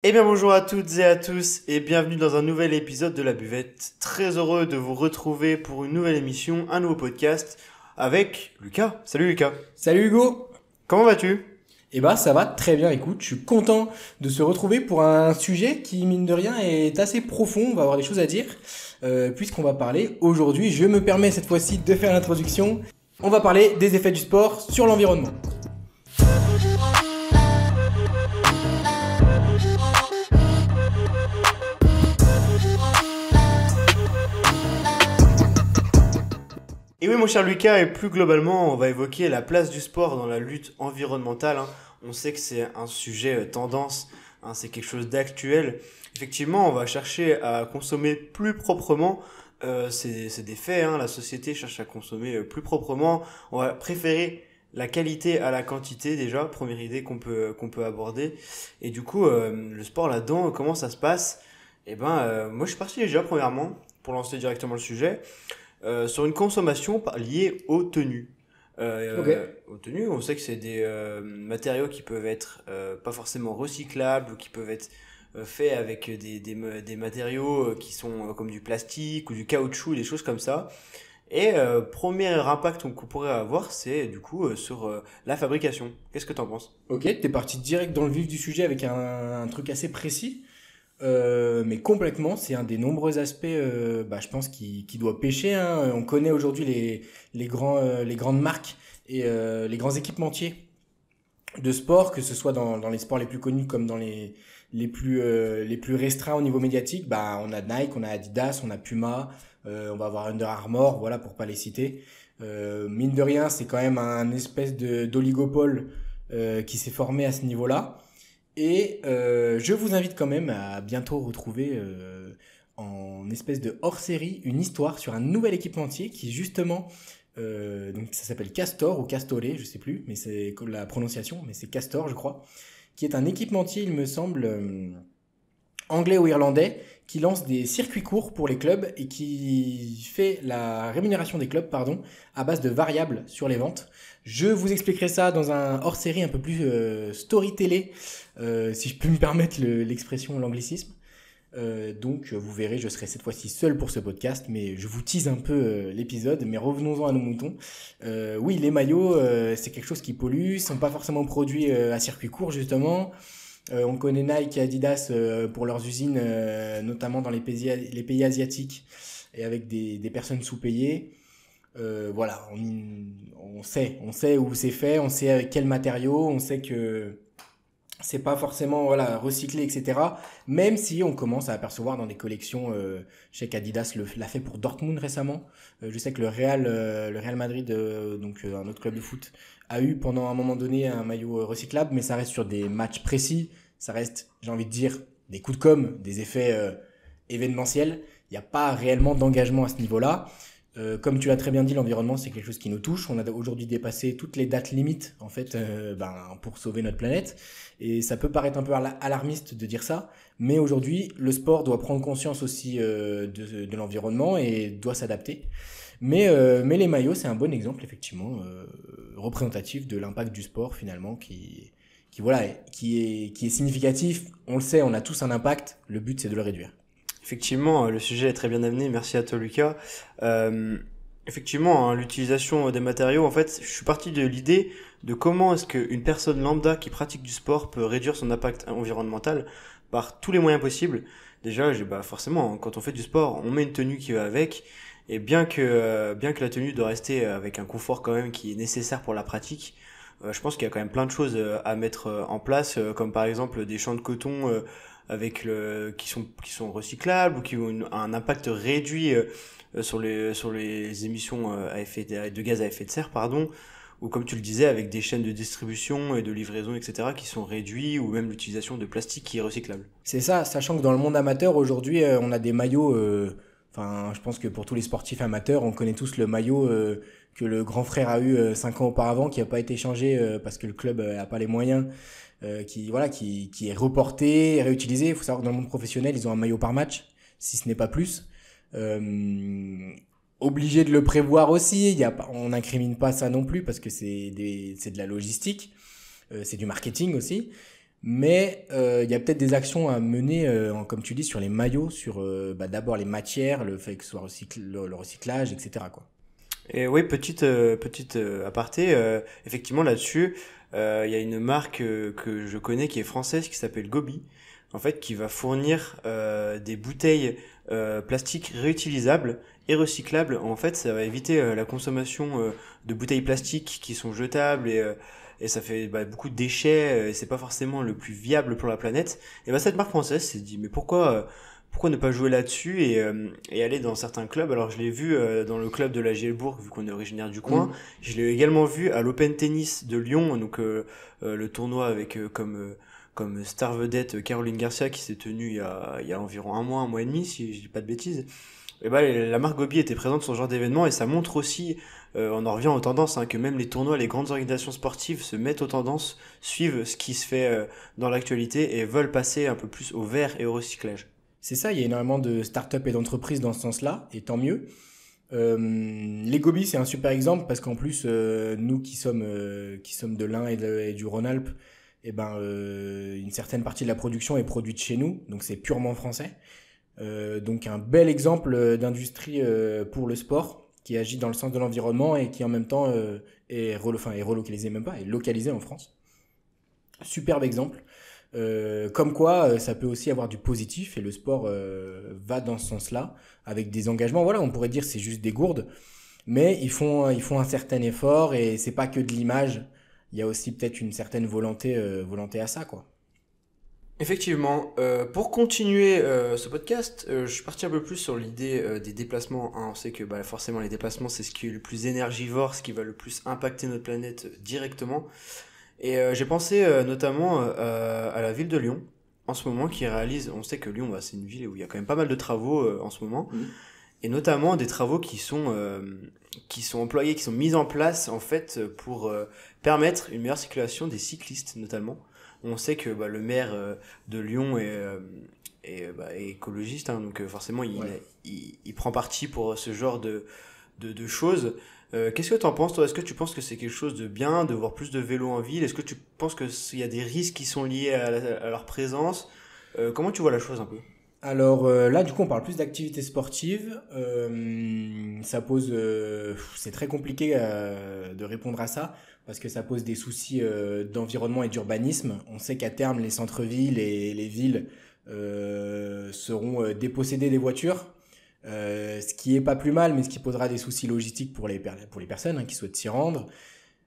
Eh bien bonjour à toutes et à tous et bienvenue dans un nouvel épisode de La Buvette. Très heureux de vous retrouver pour une nouvelle émission, un nouveau podcast avec Lucas. Salut Lucas. Salut Hugo. Comment vas-tu? Ça va très bien, écoute, je suis content de se retrouver pour un sujet qui, mine de rien, est assez profond, on va avoir des choses à dire, puisqu'on va parler aujourd'hui, je me permets cette fois-ci de faire l'introduction, on va parler des effets du sport sur l'environnement. Et oui mon cher Lucas, et plus globalement on va évoquer la place du sport dans la lutte environnementale, hein. On sait que c'est un sujet tendance, hein, c'est quelque chose d'actuel. Effectivement on va chercher à consommer plus proprement, c'est des faits, hein. La société cherche à consommer plus proprement, on va préférer la qualité à la quantité déjà, première idée qu'on peut aborder. Et du coup le sport là-dedans, comment ça se passe? Moi je suis parti déjà premièrement, pour lancer directement le sujet sur une consommation liée aux tenues. Ok. Aux tenues, on sait que c'est des matériaux qui peuvent être pas forcément recyclables, ou qui peuvent être faits avec des matériaux qui sont comme du plastique ou du caoutchouc, des choses comme ça. Et premier impact qu'on pourrait avoir, c'est du coup sur la fabrication. Qu'est-ce que tu en penses? Ok, t'es parti direct dans le vif du sujet avec un truc assez précis. Mais complètement, c'est un des nombreux aspects, je pense, qui doit pêcher, hein. On connaît aujourd'hui les grandes marques et les grands équipementiers de sport, que ce soit dans les sports les plus connus comme dans les plus restreints au niveau médiatique. Bah, on a Nike, on a Adidas, on a Puma, on va avoir Under Armour, voilà, pour pas les citer. Mine de rien, c'est quand même un espèce d'oligopole qui s'est formé à ce niveau-là. Et je vous invite quand même à bientôt retrouver en espèce de hors-série une histoire sur un nouvel équipementier qui justement, donc ça s'appelle Castor ou Castore, je sais plus, mais c'est la prononciation, mais c'est Castor je crois, qui est un équipementier il me semble anglais ou irlandais qui lance des circuits courts pour les clubs et qui fait la rémunération des clubs pardon à base de variables sur les ventes. Je vous expliquerai ça dans un hors-série un peu plus storytellé, si je peux me permettre l'expression, l'anglicisme. Donc vous verrez, je serai cette fois-ci seul pour ce podcast, mais je vous tease un peu l'épisode, mais revenons-en à nos moutons. Oui, les maillots, c'est quelque chose qui pollue, ils sont pas forcément produits à circuit court justement. On connaît Nike et Adidas pour leurs usines, notamment dans les pays asiatiques et avec des personnes sous-payées. Voilà, on sait où c'est fait, on sait avec quel matériau, on sait que c'est pas forcément voilà recyclé, etc. Même si on commence à apercevoir dans des collections, je sais qu'Adidas l'a fait pour Dortmund récemment. Je sais que le Real Madrid, un autre club de foot, a eu pendant un moment donné un maillot recyclable, mais ça reste sur des matchs précis. Ça reste, j'ai envie de dire, des coups de com', des effets événementiels. Il n'y a pas réellement d'engagement à ce niveau-là. Comme tu l'as très bien dit, l'environnement c'est quelque chose qui nous touche. On a aujourd'hui dépassé toutes les dates limites en fait pour sauver notre planète. Et ça peut paraître un peu alarmiste de dire ça, mais aujourd'hui le sport doit prendre conscience aussi de l'environnement et doit s'adapter. Mais les maillots c'est un bon exemple effectivement représentatif de l'impact du sport finalement qui est significatif. On le sait, on a tous un impact. Le but c'est de le réduire. Effectivement, le sujet est très bien amené. Merci à toi, Lucas. Euh, Effectivement, hein, l'utilisation des matériaux, en fait, je suis parti de l'idée de comment est-ce qu'une personne lambda qui pratique du sport peut réduire son impact environnemental par tous les moyens possibles. Déjà, forcément, hein, quand on fait du sport, on met une tenue qui va avec. Et bien que la tenue doit rester avec un confort quand même qui est nécessaire pour la pratique, je pense qu'il y a quand même plein de choses à mettre en place, comme par exemple des champs de coton qui sont recyclables ou qui ont un impact réduit sur les émissions de gaz à effet de serre, pardon, ou comme tu le disais, avec des chaînes de distribution et de livraison, etc., qui sont réduits, ou même l'utilisation de plastique qui est recyclable. C'est ça, sachant que dans le monde amateur aujourd'hui, on a des maillots. Je pense que pour tous les sportifs amateurs, on connaît tous le maillot que le grand frère a eu 5 ans auparavant, qui n'a pas été changé parce que le club n'a pas les moyens, qui est reporté, réutilisé. Il faut savoir que dans le monde professionnel, ils ont un maillot par match, si ce n'est pas plus. Euh, Obligé de le prévoir aussi. On n'incrimine pas ça non plus parce que c'est de la logistique, c'est du marketing aussi. Mais il y a peut-être des actions à mener, comme tu dis, sur les maillots, sur d'abord les matières, le fait que ce soit le recyclage, etc., quoi. Et oui, petite aparté, effectivement là-dessus, il y a une marque que je connais qui est française qui s'appelle Gobi, en fait, qui va fournir des bouteilles plastiques réutilisables et recyclables. En fait, ça va éviter la consommation de bouteilles plastiques qui sont jetables et ça fait beaucoup de déchets et c'est pas forcément le plus viable pour la planète. Et cette marque française s'est dit, mais pourquoi ne pas jouer là-dessus et aller dans certains clubs. Alors je l'ai vu dans le club de la Gielbourg, vu qu'on est originaire du coin. Je l'ai également vu à l'Open Tennis de Lyon, donc le tournoi avec comme star vedette Caroline Garcia qui s'est tenu il y a environ un mois et demi, si je dis pas de bêtises. Et la marque Gobi était présente sur ce genre d'événement et ça montre aussi, on en revient aux tendances, hein, que même les tournois, les grandes organisations sportives se mettent aux tendances, suivent ce qui se fait dans l'actualité et veulent passer un peu plus au vert et au recyclage. C'est ça, il y a énormément de startups et d'entreprises dans ce sens-là, et tant mieux. Les Gobi, c'est un super exemple parce qu'en plus, nous qui sommes de l'Ain et du Rhône-Alpes, une certaine partie de la production est produite chez nous, donc c'est purement français. Donc un bel exemple d'industrie pour le sport qui agit dans le sens de l'environnement et qui en même temps est relocalisé, même pas, est localisé en France. Superbe exemple. Comme quoi, ça peut aussi avoir du positif et le sport va dans ce sens-là, avec des engagements. Voilà, on pourrait dire que c'est juste des gourdes, mais ils font un certain effort et c'est pas que de l'image. Il y a aussi peut-être une certaine volonté à ça, quoi. Effectivement, pour continuer ce podcast, je suis parti un peu plus sur l'idée des déplacements, hein. On sait que forcément les déplacements c'est ce qui est le plus énergivore, ce qui va le plus impacter notre planète directement. Et j'ai pensé notamment à la ville de Lyon en ce moment qui réalise, on sait que Lyon c'est une ville où il y a quand même pas mal de travaux en ce moment, et notamment des travaux qui sont employés, qui sont mis en place en fait pour permettre une meilleure circulation des cyclistes notamment. On sait que le maire de Lyon est écologiste, hein, donc forcément Ouais. il prend parti pour ce genre de choses. Qu'est-ce que tu en penses, toi? Est-ce que tu penses que c'est quelque chose de bien de voir plus de vélos en ville? Est-ce que tu penses qu'il y a des risques qui sont liés à leur présence? Comment tu vois la chose un peu? Alors là, du coup, on parle plus d'activités sportives. C'est très compliqué de répondre à ça parce que ça pose des soucis d'environnement et d'urbanisme. On sait qu'à terme, les centres-villes et les villes seront dépossédées des voitures, ce qui est pas plus mal, mais ce qui posera des soucis logistiques pour les personnes qui souhaitent s'y rendre.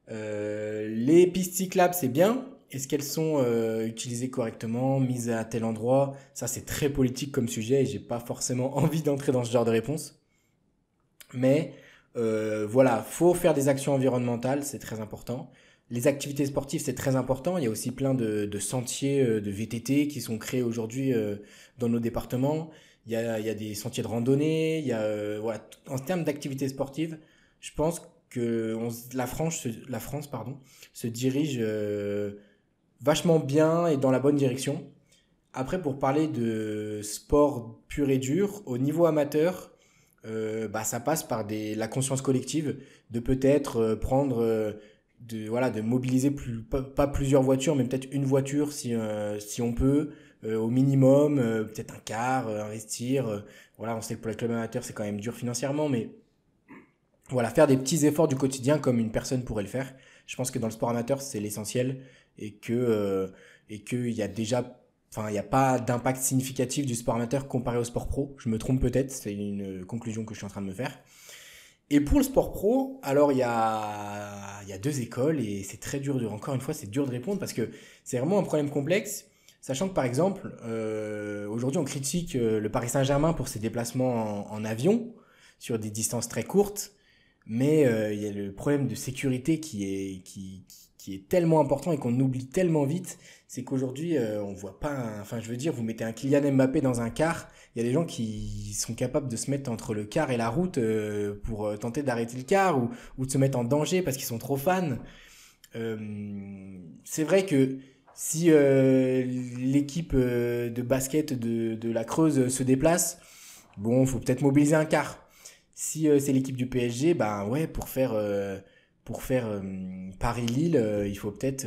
Les pistes cyclables, c'est bien. Est-ce qu'elles sont utilisées correctement, mises à tel endroit? Ça, c'est très politique comme sujet et j'ai pas forcément envie d'entrer dans ce genre de réponse. Mais voilà, faut faire des actions environnementales, c'est très important. Les activités sportives, c'est très important. Il y a aussi plein de sentiers de VTT qui sont créés aujourd'hui dans nos départements. Il y a des sentiers de randonnée. Voilà. En termes d'activités sportives, je pense que la France, pardon, se dirige vachement bien et dans la bonne direction. Après, pour parler de sport pur et dur, au niveau amateur, ça passe par la conscience collective, de peut-être prendre, voilà, de mobiliser pas plusieurs voitures, mais peut-être une voiture si on peut, au minimum, peut-être un car, investir. Voilà, on sait que pour les clubs amateurs, c'est quand même dur financièrement, mais voilà, faire des petits efforts du quotidien comme une personne pourrait le faire. Je pense que dans le sport amateur, c'est l'essentiel et que il y a déjà, enfin, il n'y a pas d'impact significatif du sport amateur comparé au sport pro. Je me trompe peut-être, c'est une conclusion que je suis en train de me faire. Et pour le sport pro, alors il y a deux écoles et c'est très dur encore une fois, c'est dur de répondre parce que c'est vraiment un problème complexe. Sachant que par exemple, aujourd'hui on critique le Paris Saint-Germain pour ses déplacements en avion sur des distances très courtes. Mais il y a le problème de sécurité qui est tellement important et qu'on oublie tellement vite, c'est qu'aujourd'hui, on voit pas, enfin je veux dire, vous mettez un Kylian Mbappé dans un car, il y a des gens qui sont capables de se mettre entre le car et la route pour tenter d'arrêter le car ou de se mettre en danger parce qu'ils sont trop fans. C'est vrai que si l'équipe de basket de la Creuse se déplace, bon, faut peut-être mobiliser un car. Si c'est l'équipe du PSG, ben ouais, pour faire Paris-Lille, il faut peut-être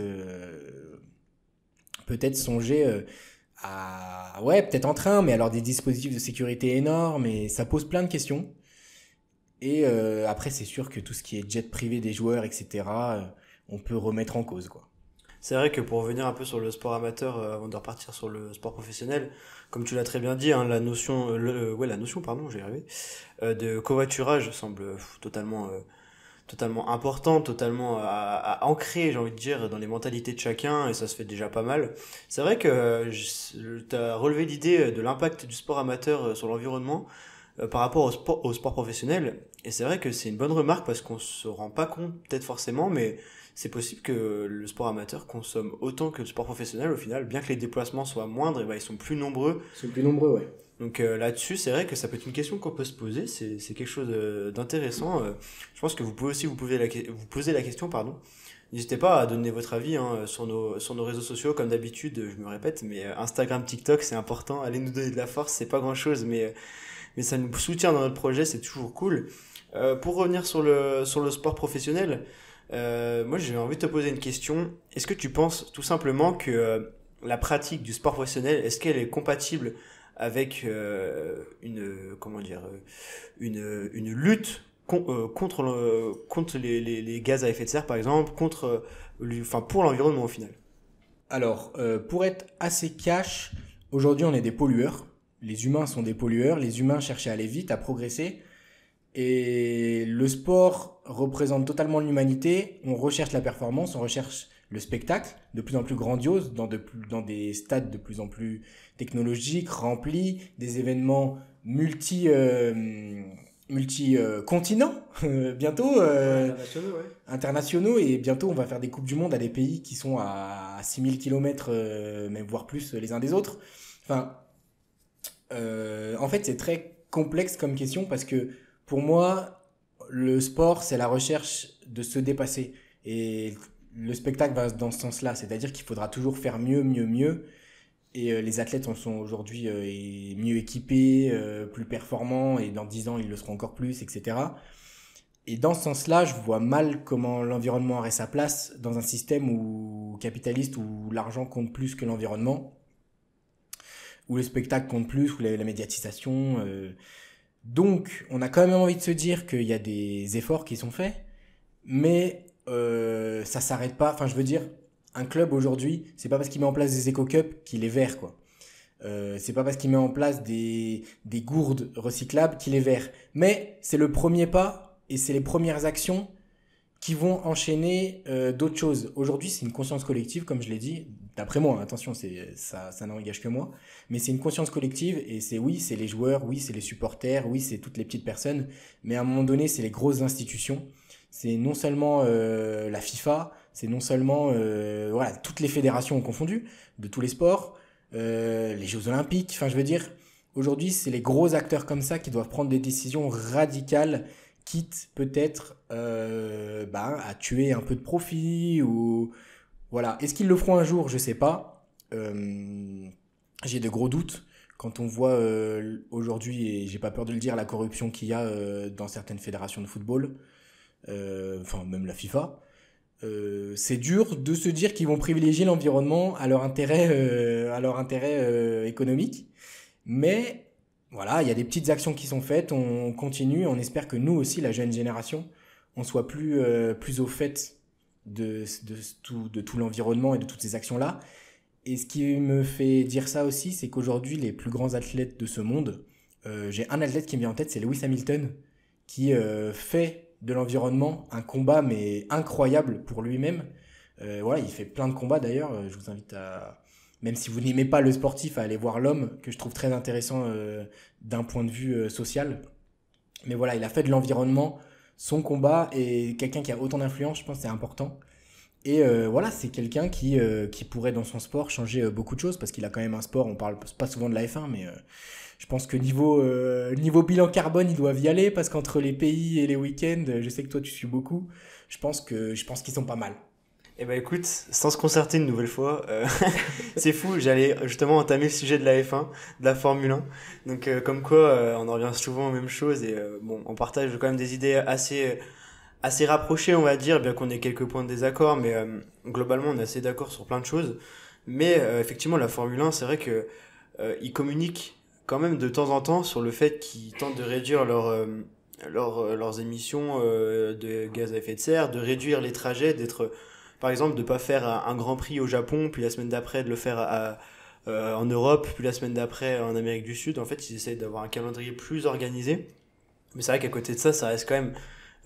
peut-être songer à, ouais, peut-être en train, mais alors des dispositifs de sécurité énormes, et ça pose plein de questions. Et après, c'est sûr que tout ce qui est jet privé des joueurs, etc., on peut remettre en cause, quoi. C'est vrai que pour revenir un peu sur le sport amateur, avant de repartir sur le sport professionnel, comme tu l'as très bien dit, hein, la notion, pardon, j'ai arrivé, de covoiturage semble totalement important, totalement à ancrer, j'ai envie de dire, dans les mentalités de chacun, et ça se fait déjà pas mal. C'est vrai que tu as relevé l'idée de l'impact du sport amateur sur l'environnement par rapport au sport professionnel, et c'est vrai que c'est une bonne remarque parce qu'on se rend pas compte, peut-être forcément, mais c'est possible que le sport amateur consomme autant que le sport professionnel au final, bien que les déplacements soient moindres, et ben, ils sont plus nombreux. Ils sont plus nombreux, ouais. Donc là-dessus, c'est vrai que ça peut être une question qu'on peut se poser, c'est quelque chose d'intéressant. Je pense que vous pouvez aussi vous poser la question, pardon. N'hésitez pas à donner votre avis hein, sur nos réseaux sociaux, comme d'habitude, je me répète, mais Instagram, TikTok, c'est important. Allez nous donner de la force, c'est pas grand-chose, mais ça nous soutient dans notre projet, c'est toujours cool. Pour revenir sur le sport professionnel, moi j'ai envie de te poser une question. Est-ce que tu penses tout simplement que la pratique du sport professionnel, est-ce qu'elle est compatible avec comment dire, une lutte contre les gaz à effet de serre par exemple, enfin pour l'environnement au final? Alors, pour être assez cash, aujourd'hui on est des pollueurs. Les humains sont des pollueurs. Les humains cherchent à aller vite, à progresser. Et le sport représente totalement l'humanité. On recherche la performance, on recherche le spectacle, de plus en plus grandiose, dans des stades de plus en plus technologiques, remplis, des événements continents bientôt, Internationaux, ouais. internationaux, et bientôt on va faire des coupes du monde à des pays qui sont à 6000 km, même voire plus les uns des autres. Enfin, en fait, c'est très complexe comme question parce que pour moi, le sport, c'est la recherche de se dépasser. Et le spectacle va dans ce sens-là, c'est-à-dire qu'il faudra toujours faire mieux, mieux, mieux. Et les athlètes en sont aujourd'hui mieux équipés, plus performants, et dans 10 ans, ils le seront encore plus, etc. Et dans ce sens-là, je vois mal comment l'environnement aurait sa place dans un système capitaliste où l'argent compte plus que l'environnement, où le spectacle compte plus, où la médiatisation. Donc, on a quand même envie de se dire qu'il y a des efforts qui sont faits, mais ça s'arrête pas. Enfin, je veux dire, un club aujourd'hui, c'est pas parce qu'il met en place des éco-cups qu'il est vert, quoi. C'est pas parce qu'il met en place des gourdes recyclables qu'il est vert. Mais c'est le premier pas et c'est les premières actions qui vont enchaîner d'autres choses. Aujourd'hui, c'est une conscience collective, comme je l'ai dit. D'après moi, attention, ça n'engage que moi. Mais c'est une conscience collective et c'est les joueurs, oui, c'est les supporters, oui, c'est toutes les petites personnes. Mais à un moment donné, c'est les grosses institutions. C'est non seulement la FIFA, c'est non seulement voilà, toutes les fédérations confondues de tous les sports, les Jeux Olympiques. Enfin, je veux dire, aujourd'hui, c'est les gros acteurs comme ça qui doivent prendre des décisions radicales, quitte peut-être à tuer un peu de profit ou voilà. Est-ce qu'ils le feront un jour? Je sais pas. J'ai de gros doutes quand on voit aujourd'hui, et j'ai pas peur de le dire, la corruption qu'il y a dans certaines fédérations de football, enfin même la FIFA. C'est dur de se dire qu'ils vont privilégier l'environnement à leur intérêt économique. Mais voilà, il y a des petites actions qui sont faites, on continue, on espère que nous aussi, la jeune génération, on soit plus au fait de tout l'environnement et de toutes ces actions-là. Et ce qui me fait dire ça aussi, c'est qu'aujourd'hui, les plus grands athlètes de ce monde, j'ai un athlète qui me vient en tête, c'est Lewis Hamilton, qui fait de l'environnement un combat mais incroyable pour lui-même. Voilà, il fait plein de combats d'ailleurs. Je vous invite à, même si vous n'aimez pas le sportif, à aller voir l'homme, que je trouve très intéressant d'un point de vue social. Mais voilà, il a fait de l'environnement son combat, et quelqu'un qui a autant d'influence, je pense que c'est important. Et voilà, c'est quelqu'un qui pourrait dans son sport changer beaucoup de choses, parce qu'il a quand même un sport, on parle pas souvent de la F1, mais je pense que niveau bilan carbone, ils doivent y aller, parce qu'entre les pays et les week-ends, je sais que toi tu suis beaucoup, je pense qu'ils sont pas mal. Eh ben écoute, sans se concerter une nouvelle fois, c'est fou, j'allais justement entamer le sujet de la F1, de la Formule 1. Donc comme quoi, on en revient souvent aux mêmes choses et bon, on partage quand même des idées assez rapprochées, on va dire, bien qu'on ait quelques points de désaccord, mais globalement on est assez d'accord sur plein de choses. Mais effectivement, la Formule 1, c'est vrai que ils communiquent quand même de temps en temps sur le fait qu'ils tentent de réduire leurs émissions de gaz à effet de serre, de réduire les trajets, par exemple, de pas faire un Grand Prix au Japon, puis la semaine d'après de le faire en Europe, puis la semaine d'après en Amérique du Sud. En fait, ils essayent d'avoir un calendrier plus organisé. Mais c'est vrai qu'à côté de ça, ça reste quand même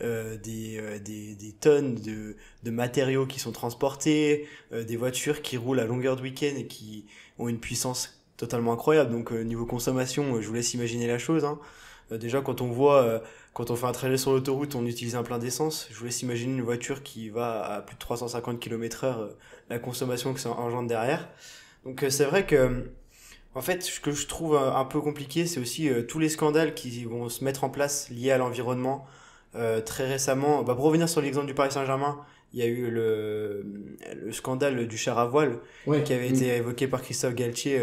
des tonnes de matériaux qui sont transportés, des voitures qui roulent à longueur de week-end et qui ont une puissance totalement incroyable. Donc niveau consommation, je vous laisse imaginer la chose, hein. Déjà quand on fait un trajet sur l'autoroute, on utilise un plein d'essence. Je vous laisse imaginer une voiture qui va à plus de 350 km/h, la consommation que ça engendre derrière. Donc c'est vrai que en fait, ce que je trouve un peu compliqué, c'est aussi tous les scandales qui vont se mettre en place liés à l'environnement. Très récemment, pour revenir sur l'exemple du Paris Saint-Germain, il y a eu le scandale du char à voile Ouais. qui avait été évoqué par Christophe Galtier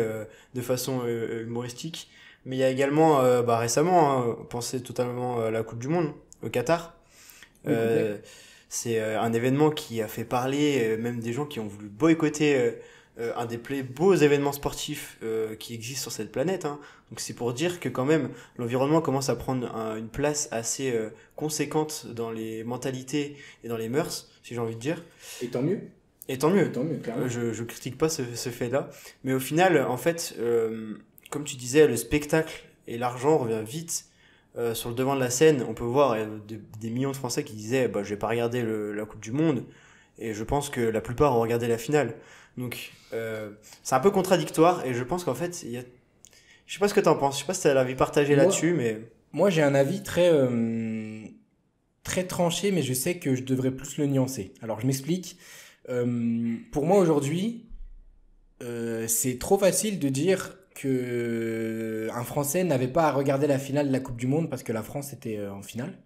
de façon humoristique. Mais il y a également, récemment, pensez totalement à la Coupe du Monde au Qatar. Oui, Euh, complet. c'est un événement qui a fait parler, même des gens qui ont voulu boycotter un des plus beaux événements sportifs qui existent sur cette planète, hein. Donc c'est pour dire que quand même l'environnement commence à prendre une place assez conséquente dans les mentalités et dans les mœurs, si j'ai envie de dire. Et tant mieux. Et tant mieux. Et tant mieux, clairement. Je critique pas ce fait-là, mais au final, en fait, comme tu disais, le spectacle et l'argent revient vite sur le devant de la scène. On peut voir des millions de Français qui disaient je vais pas regarder la Coupe du Monde, et je pense que la plupart ont regardé la finale. Donc c'est un peu contradictoire, et je pense qu'en fait je sais pas ce que t'en penses, je sais pas si t'as l'avis partagé Moi, là-dessus, mais moi j'ai un avis très tranché, mais je sais que je devrais plus le nuancer. Alors, je m'explique. Pour moi, aujourd'hui, c'est trop facile de dire que un Français n'avait pas à regarder la finale de la Coupe du Monde parce que la France était en finale.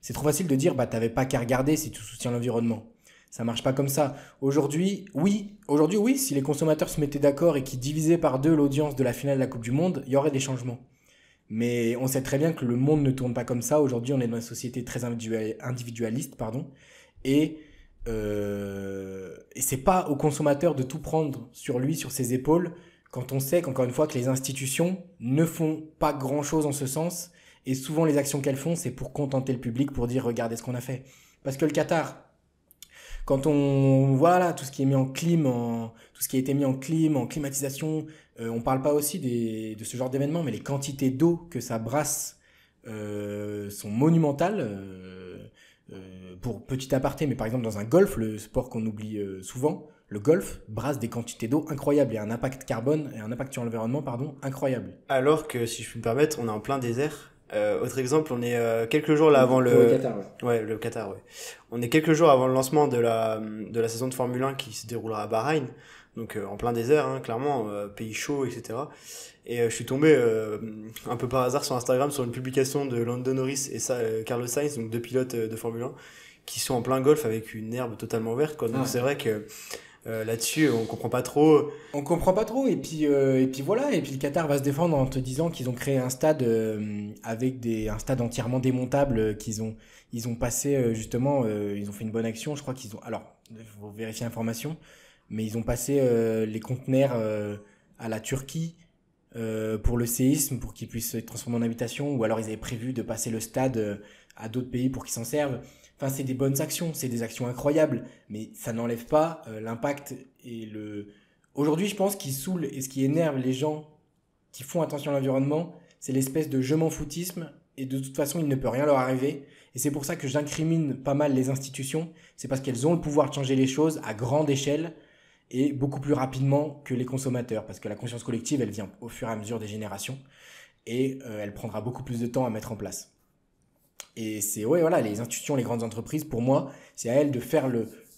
C'est trop facile de dire, bah, t'avais pas qu'à regarder si tu soutiens l'environnement. Ça marche pas comme ça. Aujourd'hui, oui, si les consommateurs se mettaient d'accord et qu'ils divisaient par deux l'audience de la finale de la Coupe du Monde, il y aurait des changements. Mais on sait très bien que le monde ne tourne pas comme ça. Aujourd'hui, on est dans une société très individualiste, pardon. Et, et c'est pas au consommateur de tout prendre sur lui, sur ses épaules, quand on sait qu'encore une fois que les institutions ne font pas grand-chose en ce sens. Et souvent, les actions qu'elles font, c'est pour contenter le public, pour dire regardez ce qu'on a fait. Parce que le Qatar, quand on voit là tout ce qui est mis en clim, tout ce qui a été mis en clim, en climatisation, on parle pas aussi de ce genre d'événement, mais les quantités d'eau que ça brasse sont monumentales. Pour petit aparté, mais par exemple dans un golf, le sport qu'on oublie souvent, le golf brasse des quantités d'eau incroyables et un impact carbone et un impact sur l'environnement, pardon, incroyable. alors que si je puis me permettre, on est en plein désert. Autre exemple, on est quelques jours là avant Pour le le Qatar, ouais. ouais, le Qatar, ouais. On est quelques jours avant le lancement de la saison de Formule 1 qui se déroulera à Bahreïn. Donc en plein désert, hein, clairement, pays chaud, etc. Et je suis tombé un peu par hasard sur Instagram sur une publication de Lando Norris et Carlos Sainz, donc deux pilotes de Formule 1, qui sont en plein golf avec une herbe totalement verte, quoi. Donc Ah. c'est vrai que là-dessus, on comprend pas trop. On comprend pas trop et puis voilà et puis le Qatar va se défendre en te disant qu'ils ont créé un stade avec un stade entièrement démontable ils ont passé justement ils ont fait une bonne action je crois qu'ils ont alors faut vérifier l'information mais ils ont passé les conteneurs à la Turquie pour le séisme pour qu'ils puissent être transformés en habitation ou alors ils avaient prévu de passer le stade à d'autres pays pour qu'ils s'en servent. Enfin, c'est des bonnes actions, c'est des actions incroyables, mais ça n'enlève pas l'impact et le. Aujourd'hui, je pense qu'il saoule et ce qui énerve les gens qui font attention à l'environnement, c'est l'espèce de je m'en foutisme et de toute façon, il ne peut rien leur arriver. Et c'est pour ça que j'incrimine pas mal les institutions, c'est parce qu'elles ont le pouvoir de changer les choses à grande échelle et beaucoup plus rapidement que les consommateurs, parce que la conscience collective, elle vient au fur et à mesure des générations et elle prendra beaucoup plus de temps à mettre en place. Et c'est, ouais, voilà, les institutions, les grandes entreprises, pour moi, c'est à elles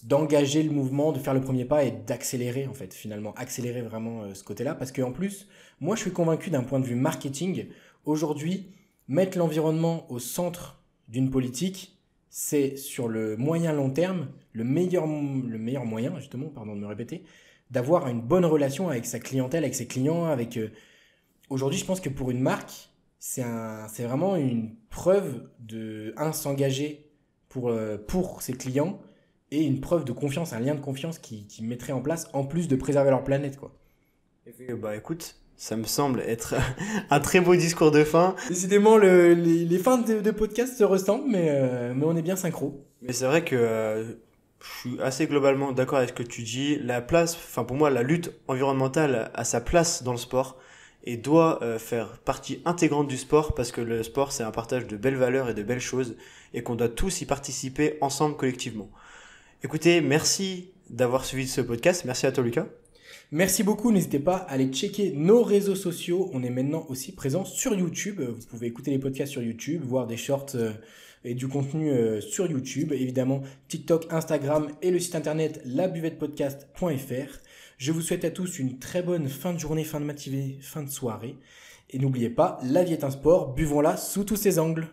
d'engager le mouvement, de faire le premier pas et d'accélérer, en fait, finalement, accélérer vraiment ce côté-là. Parce qu'en plus, moi, je suis convaincu d'un point de vue marketing, aujourd'hui, mettre l'environnement au centre d'une politique, c'est sur le moyen long terme, le meilleur moyen, justement, pardon de me répéter, d'avoir une bonne relation avec sa clientèle, avec ses clients, aujourd'hui, je pense que pour une marque, c'est vraiment une preuve de, s'engager pour ses clients et une preuve de confiance, un lien de confiance qui mettrait en place en plus de préserver leur planète, quoi. Bah écoute, ça me semble être un très beau discours de fin. Décidément, les fins de podcast se ressemblent, mais on est bien synchro. Mais c'est vrai que je suis assez globalement d'accord avec ce que tu dis. La place, enfin pour moi, la lutte environnementale a sa place dans le sport et doit faire partie intégrante du sport parce que le sport, c'est un partage de belles valeurs et de belles choses et qu'on doit tous y participer ensemble collectivement. Écoutez, merci d'avoir suivi ce podcast. Merci à toi, Lucas. Merci beaucoup, n'hésitez pas à aller checker nos réseaux sociaux. On est maintenant aussi présent sur YouTube. Vous pouvez écouter les podcasts sur YouTube, voir des shorts et du contenu sur YouTube. Évidemment, TikTok, Instagram et le site internet labuvettepodcast.fr. Je vous souhaite à tous une très bonne fin de journée, fin de matinée, fin de soirée. Et n'oubliez pas, la vie est un sport, buvons-la sous tous ses angles.